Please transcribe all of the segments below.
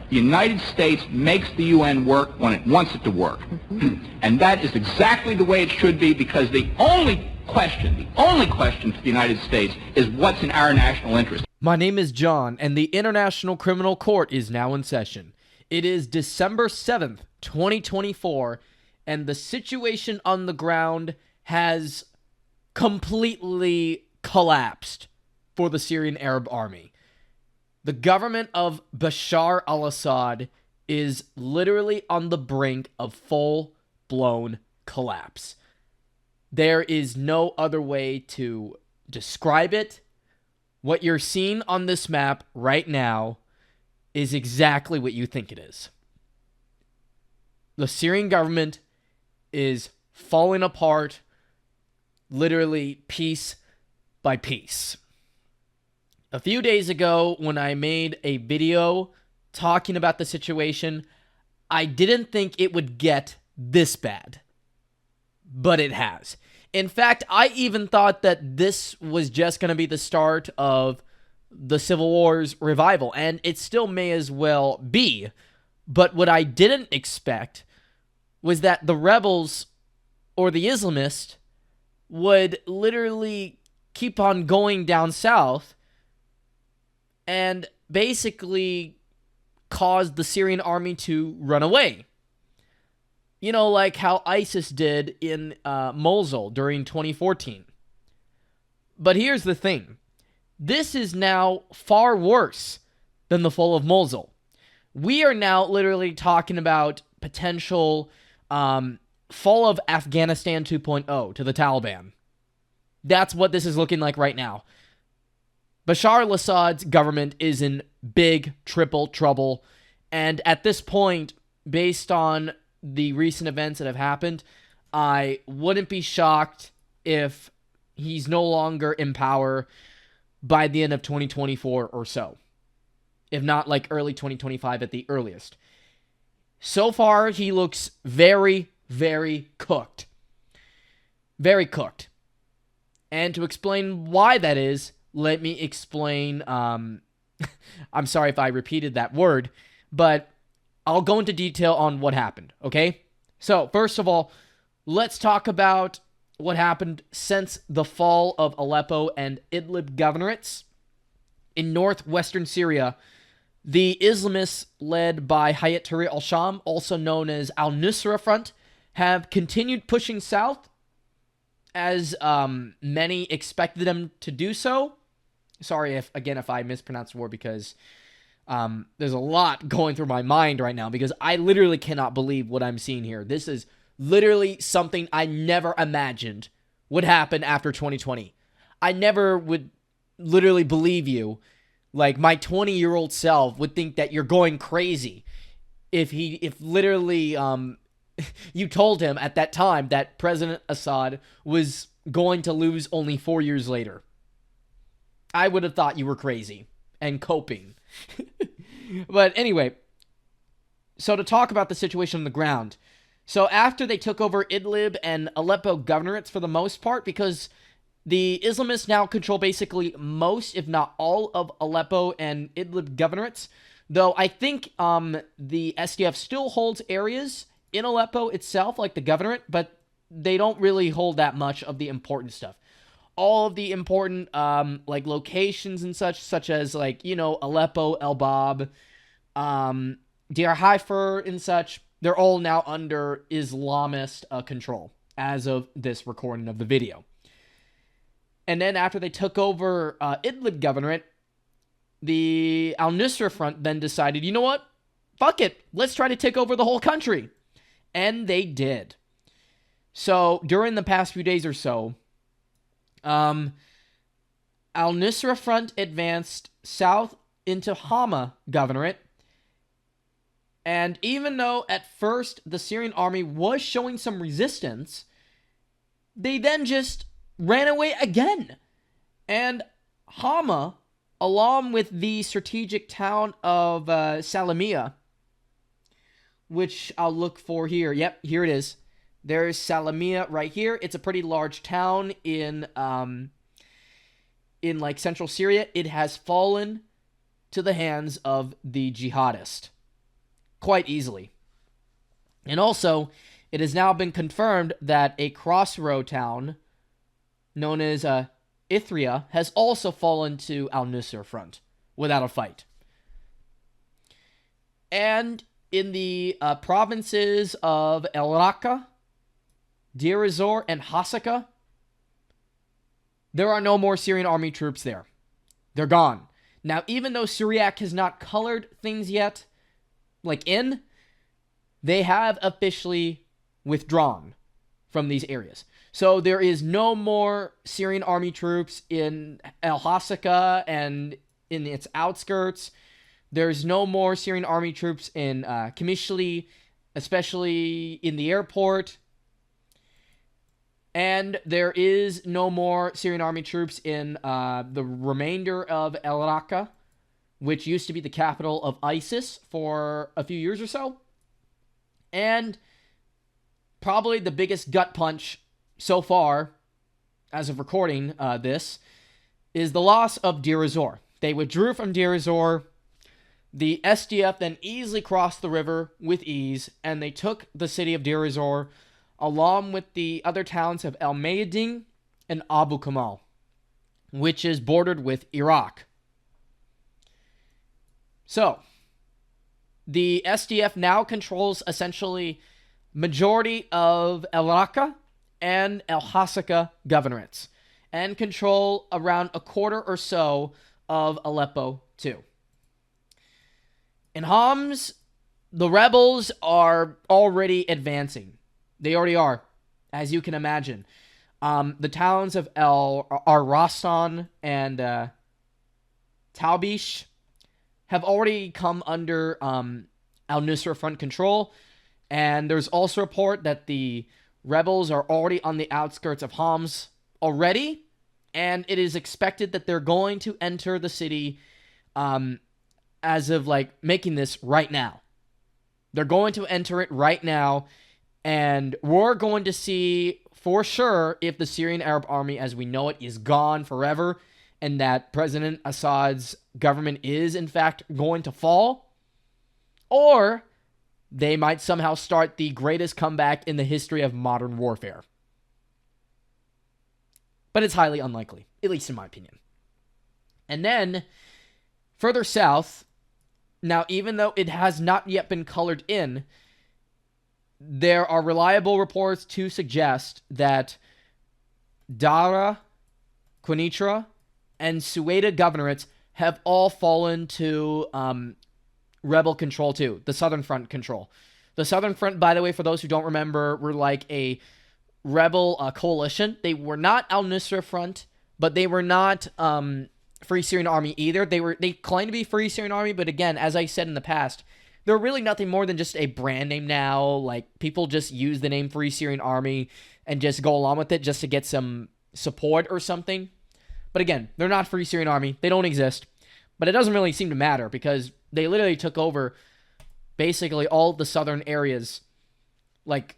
The United States makes the UN work when it wants it to work. And that is exactly the way it should be, because the only question to the United States is what's in our national interest. My name is John, and the International Criminal Court is now in session. It is December 7th, 2024, and the situation on the ground has completely collapsed for the Syrian Arab army. The government of Bashar al-Assad is literally on the brink of full-blown collapse. There is no other way to describe it. What you're seeing on this map right now is exactly what you think it is. The Syrian government is falling apart, literally piece by piece. A few days ago, when I made a video talking about the situation, I didn't think it would get this bad. But it has. In fact, I even thought that this was just going to be the start of the Civil War's revival, and it still may as well be. But what I didn't expect was that the rebels, or the Islamists, would literally keep on going down south and basically cause the Syrian army to run away. You know, like how ISIS did in Mosul during 2014. But here's the thing. This is now far worse than the fall of Mosul. We are now literally talking about potential fall of Afghanistan 2.0 to the Taliban. That's what this is looking like right now. Bashar al-Assad's government is in big triple trouble, and at this point, based on the recent events that have happened, I wouldn't be shocked if he's no longer in power by the end of 2024 or so. If not like early 2025 at the earliest. So far, he looks very, very cooked. Very cooked. And to explain why that is, let me explain, I'm sorry if I repeated that word, but I'll go into detail on what happened, okay? So, first of all, let's talk about what happened since the fall of Aleppo and Idlib governorates. In northwestern Syria, the Islamists led by Hayat Tahrir al-Sham, also known as al-Nusra Front, have continued pushing south, as many expected them to do so. Sorry if I mispronounced the word, because there's a lot going through my mind right now, because I literally cannot believe what I'm seeing here. This is literally something I never imagined would happen after 2020. I never would literally believe you. Like, my 20-year-old self would think that you're going crazy if literally you told him at that time that President Assad was going to lose only 4 years later. I would have thought you were crazy and coping. But anyway, so to talk about the situation on the ground. So after they took over Idlib and Aleppo governorates for the most part, because the Islamists now control basically most, if not all, of Aleppo and Idlib governorates, though I think the SDF still holds areas in Aleppo itself, like the governorate, but they don't really hold that much of the important stuff. All of the important like locations and such as like, you know, Aleppo, El Bab, Deir Haifer and such, they're all now under Islamist control as of this recording of the video. And then after they took over Idlib governorate, the al-Nusra Front then decided, you know what? Fuck it. Let's try to take over the whole country. And they did. So during the past few days or so, al-Nusra Front advanced south into Hama governorate. And even though at first the Syrian army was showing some resistance, they then just ran away again. And Hama, along with the strategic town of Salamiyah, which I'll look for here. Yep, here it is. There's Salamiyah right here. It's a pretty large town in like central Syria. It has fallen to the hands of the jihadists. quite easily. And also, it has now been confirmed that a crossroad town known as Ithria has also fallen to al-Nusra front without a fight. And in the provinces of El Raqqa, Deir ez-Zor, and Hasaka, there are no more Syrian army troops there. They're gone. Now, even though Syriac has not colored things yet, they have officially withdrawn from these areas. So there is no more Syrian army troops in al-Hasaka and in its outskirts. There's no more Syrian army troops in Qamishli, especially in the airport. And there is no more Syrian army troops in the remainder of El Raqqa, which used to be the capital of ISIS for a few years or so. And probably the biggest gut punch so far, as of recording this, is the loss of Deir ez-Zor. They withdrew from Deir ez-Zor. The SDF then easily crossed the river with ease, and they took the city of Deir ez-Zor along with the other towns of El Mayadin and Abu Kamal, which is bordered with Iraq. So, the SDF now controls essentially majority of El Raqqa and El Hasaka governorates, and control around a quarter or so of Aleppo too. In Homs, the rebels are already advancing. They already are, as you can imagine. The towns of Rastan and Taubish have already come under al-Nusra front control, and there's also a report that the rebels are already on the outskirts of Homs already, and it is expected that they're going to enter the city as of making this right now. They're going to enter it right now, and we're going to see for sure if the Syrian Arab Army as we know it is gone forever, and that President Assad's government is in fact going to fall, or they might somehow start the greatest comeback in the history of modern warfare. But it's highly unlikely, at least in my opinion. And then, further south, now even though it has not yet been colored in, there are reliable reports to suggest that Dara, Quneitra, and Sueda governorates have all fallen to rebel control too, the Southern Front control. The Southern Front, by the way, for those who don't remember, were like a rebel coalition. They were not al-Nusra Front, but they were not Free Syrian Army either. They claimed to be Free Syrian Army, but again, as I said in the past, they're really nothing more than just a brand name now. People just use the name Free Syrian Army and just go along with it just to get some support or something. But again, they're not Free Syrian Army. They don't exist. But it doesn't really seem to matter because they literally took over basically all the southern areas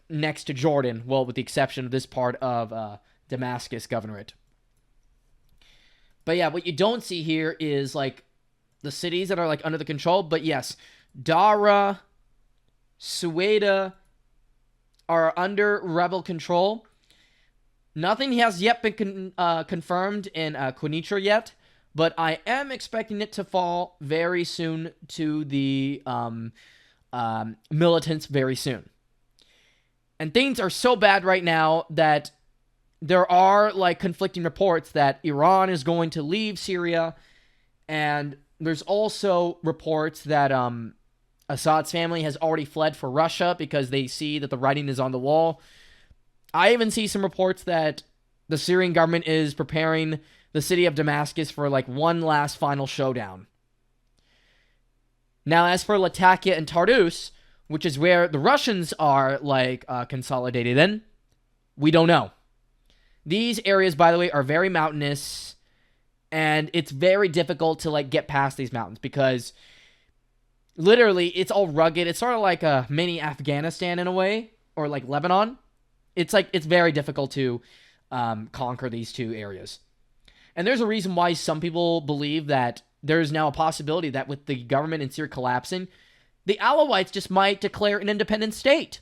next to Jordan, well, with the exception of this part of Damascus Governorate. But yeah, what you don't see here is the cities that are under the control. But yes, Dara, Sueda are under rebel control. Nothing has yet been confirmed in Quneitra yet, but I am expecting it to fall very soon to the militants very soon. And things are so bad right now that there are conflicting reports that Iran is going to leave Syria, and there's also reports that Assad's family has already fled for Russia because they see that the writing is on the wall. I even see some reports that the Syrian government is preparing the city of Damascus for one last final showdown. Now, as for Latakia and Tartus, which is where the Russians are consolidated in, we don't know. These areas, by the way, are very mountainous, and it's very difficult to get past these mountains because literally it's all rugged. It's sort of like a mini Afghanistan in a way, or Lebanon. It's very difficult to conquer these two areas. And there's a reason why some people believe that there's now a possibility that with the government in Syria collapsing, the Alawites just might declare an independent state.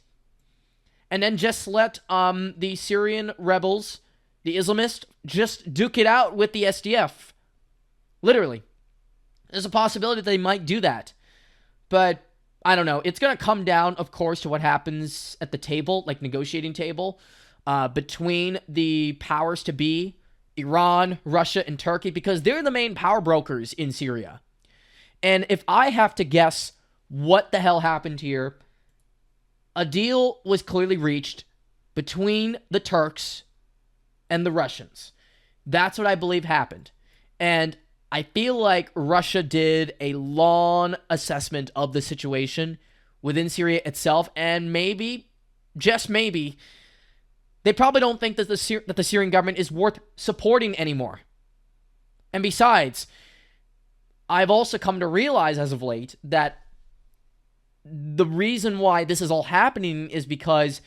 And then just let the Syrian rebels, the Islamists, just duke it out with the SDF. Literally. There's a possibility they might do that. But I don't know. It's going to come down, of course, to what happens at the table, like negotiating table, between the powers to be, Iran, Russia, and Turkey, because they're the main power brokers in Syria. And if I have to guess what the hell happened here, a deal was clearly reached between the Turks and the Russians. That's what I believe happened. And I feel like Russia did a long assessment of the situation within Syria itself, and maybe, just maybe, they probably don't think that the Syrian government is worth supporting anymore. And besides, I've also come to realize as of late that the reason why this is all happening is because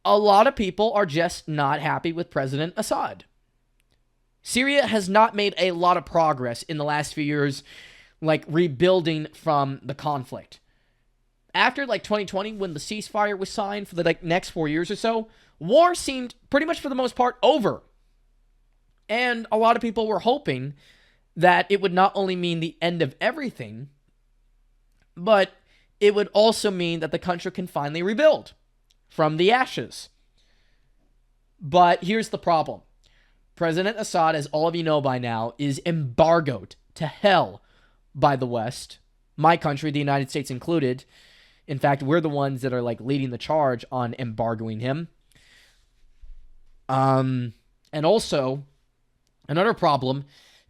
a lot of people are just not happy with President Assad. Syria has not made a lot of progress in the last few years, like rebuilding from the conflict. After like 2020, when the ceasefire was signed for the next 4 years or so, war seemed pretty much for the most part over. And a lot of people were hoping that it would not only mean the end of everything, but it would also mean that the country can finally rebuild from the ashes. But here's the problem. President Assad, as all of you know by now, is embargoed to hell by the West, my country, the United States included. In fact, we're the ones that are leading the charge on embargoing him. And also, another problem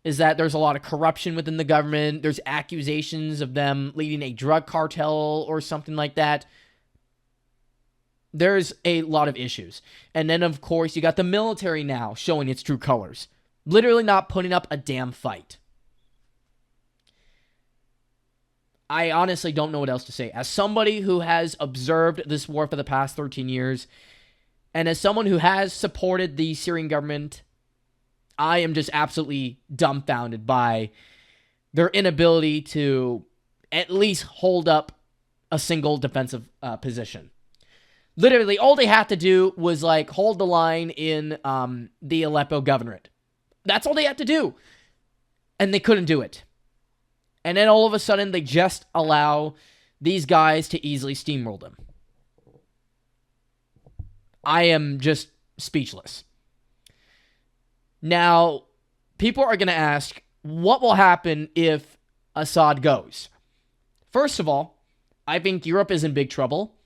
is that there's a lot of corruption within the government. There's accusations of them leading a drug cartel or something like that. There's a lot of issues. And then, of course, you got the military now showing its true colors. Literally not putting up a damn fight. I honestly don't know what else to say. As somebody who has observed this war for the past 13 years, and as someone who has supported the Syrian government, I am just absolutely dumbfounded by their inability to at least hold up a single defensive position. Literally, all they had to do was, hold the line in the Aleppo governorate. That's all they had to do. And they couldn't do it. And then all of a sudden, they just allow these guys to easily steamroll them. I am just speechless. Now, people are going to ask, what will happen if Assad goes? First of all, I think Europe is in big trouble.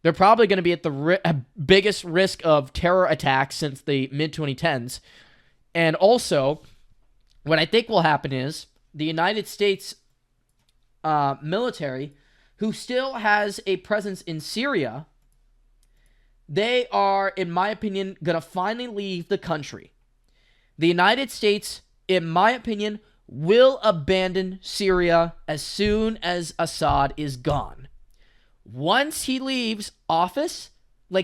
They're probably going to be at the biggest risk of terror attacks since the mid-2010s. And also, what I think will happen is the United States military, who still has a presence in Syria, they are, in my opinion, going to finally leave the country. The United States, in my opinion, will abandon Syria as soon as Assad is gone. Once he leaves office,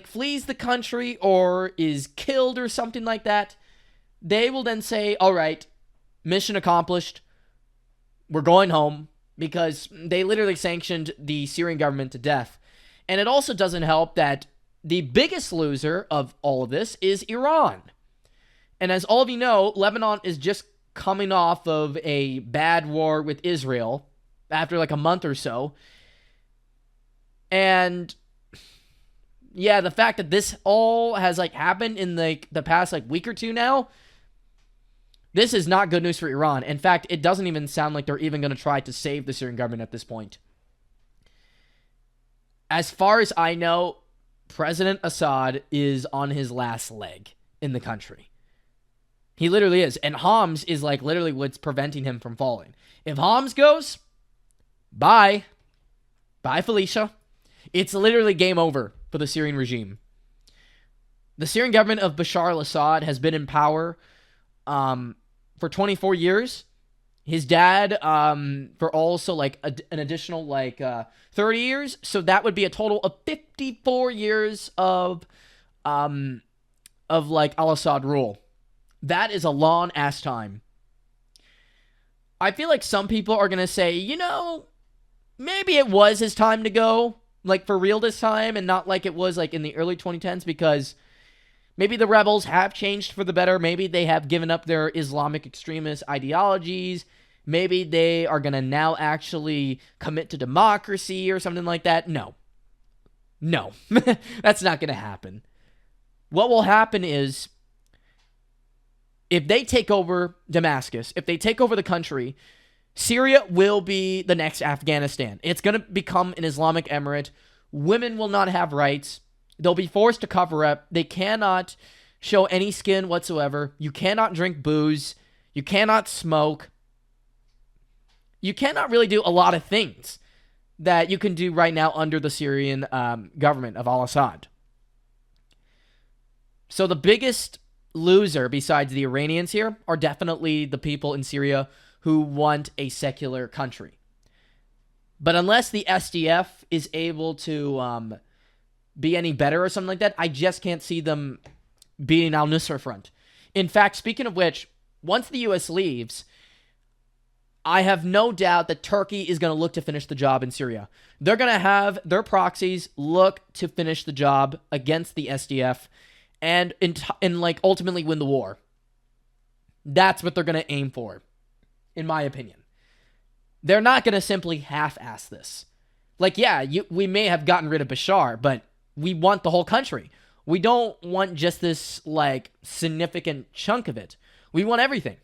flees the country or is killed or something like that, they will then say, all right, mission accomplished, we're going home, because they literally sanctioned the Syrian government to death. And it also doesn't help that the biggest loser of all of this is Iran. And as all of you know, Lebanon is just coming off of a bad war with Israel after a month or so. And yeah, the fact that this all has happened in the past week or two now, this is not good news for Iran. In fact, it doesn't even sound like they're even going to try to save the Syrian government at this point. As far as I know, President Assad is on his last leg in the country. He literally is. And Homs is literally what's preventing him from falling. If Homs goes, bye. Bye, Felicia. It's literally game over for the Syrian regime. The Syrian government of Bashar al-Assad has been in power for 24 years. His dad for also an additional 30 years. So that would be a total of 54 years of al-Assad rule. That is a long-ass time. I feel like some people are going to say, maybe it was his time to go, like for real this time, and not like it was like in the early 2010s, because maybe the rebels have changed for the better. Maybe they have given up their Islamic extremist ideologies. Maybe they are going to now actually commit to democracy or something like that. No. No. That's not going to happen. What will happen is, if they take over Damascus, if they take over the country, Syria will be the next Afghanistan. It's going to become an Islamic emirate. Women will not have rights. They'll be forced to cover up. They cannot show any skin whatsoever. You cannot drink booze. You cannot smoke. You cannot really do a lot of things that you can do right now under the Syrian government of al-Assad. So the biggest loser besides the Iranians here are definitely the people in Syria who want a secular country. But unless the SDF is able to be any better or something like that, I just can't see them beating al-Nusra Front. In fact, speaking of which, once the U.S. leaves, I have no doubt that Turkey is going to look to finish the job in Syria. They're going to have their proxies look to finish the job against the SDF and like ultimately win the war. That's what they're going to aim for, in my opinion. They're not going to simply half-ass this. Like, yeah, we may have gotten rid of Bashar, but we want the whole country. We don't want just this, like, significant chunk of it. We want everything.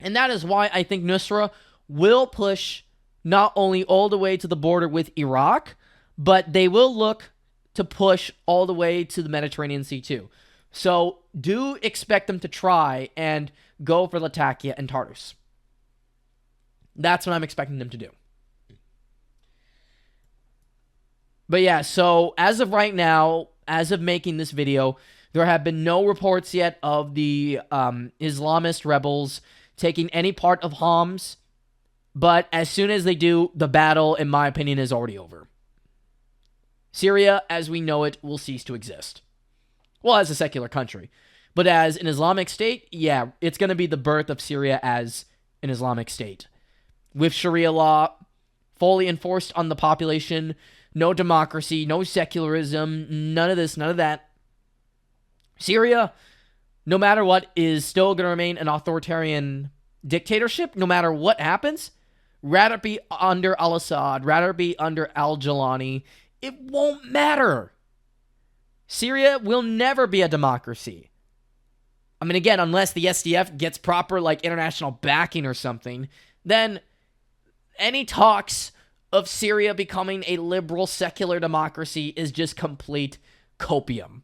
And that is why I think Nusra will push not only all the way to the border with Iraq, but they will look to push all the way to the Mediterranean Sea too. So do expect them to try and go for Latakia and Tartus. That's what I'm expecting them to do. But yeah, so as of right now, as of making this video, there have been no reports yet of the Islamist rebels taking any part of Homs. But as soon as they do, the battle, in my opinion, is already over. Syria, as we know it, will cease to exist. Well, as a secular country. But as an Islamic state, yeah, it's going to be the birth of Syria as an Islamic state. With Sharia law fully enforced on the population, no democracy, no secularism, none of this, none of that. Syria, no matter what, is still going to remain an authoritarian dictatorship, no matter what happens. Rather be under al-Assad, rather be under al-Jalani. It won't matter. Syria will never be a democracy. I mean, again, unless the SDF gets proper, like, international backing or something, then any talks of Syria becoming a liberal, secular democracy is just complete copium.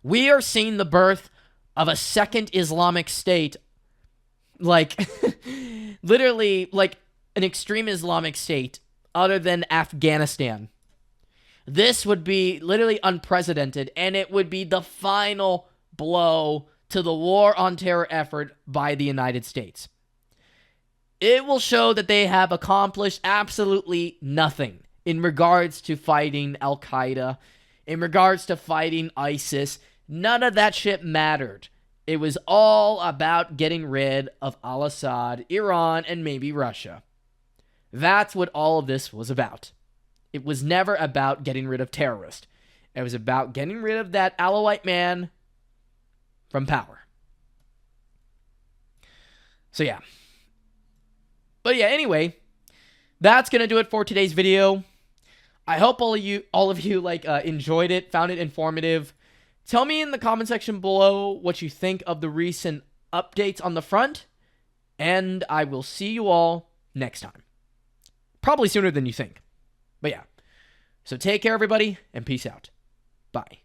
We are seeing the birth of a second Islamic state, like, literally, like, an extreme Islamic state other than Afghanistan. This would be literally unprecedented, and it would be the final blow to the war on terror effort by the United States. It will show that they have accomplished absolutely nothing in regards to fighting Al-Qaeda, in regards to fighting ISIS. None of that shit mattered. It was all about getting rid of al-Assad, Iran, and maybe Russia. That's what all of this was about. It was never about getting rid of terrorists. It was about getting rid of that Alawite man from power. So yeah. But yeah, anyway, that's going to do it for today's video. I hope all of you enjoyed it, found it informative. Tell me in the comment section below what you think of the recent updates on the front, and I will see you all next time. Probably sooner than you think. But yeah. So take care, everybody, and peace out. Bye.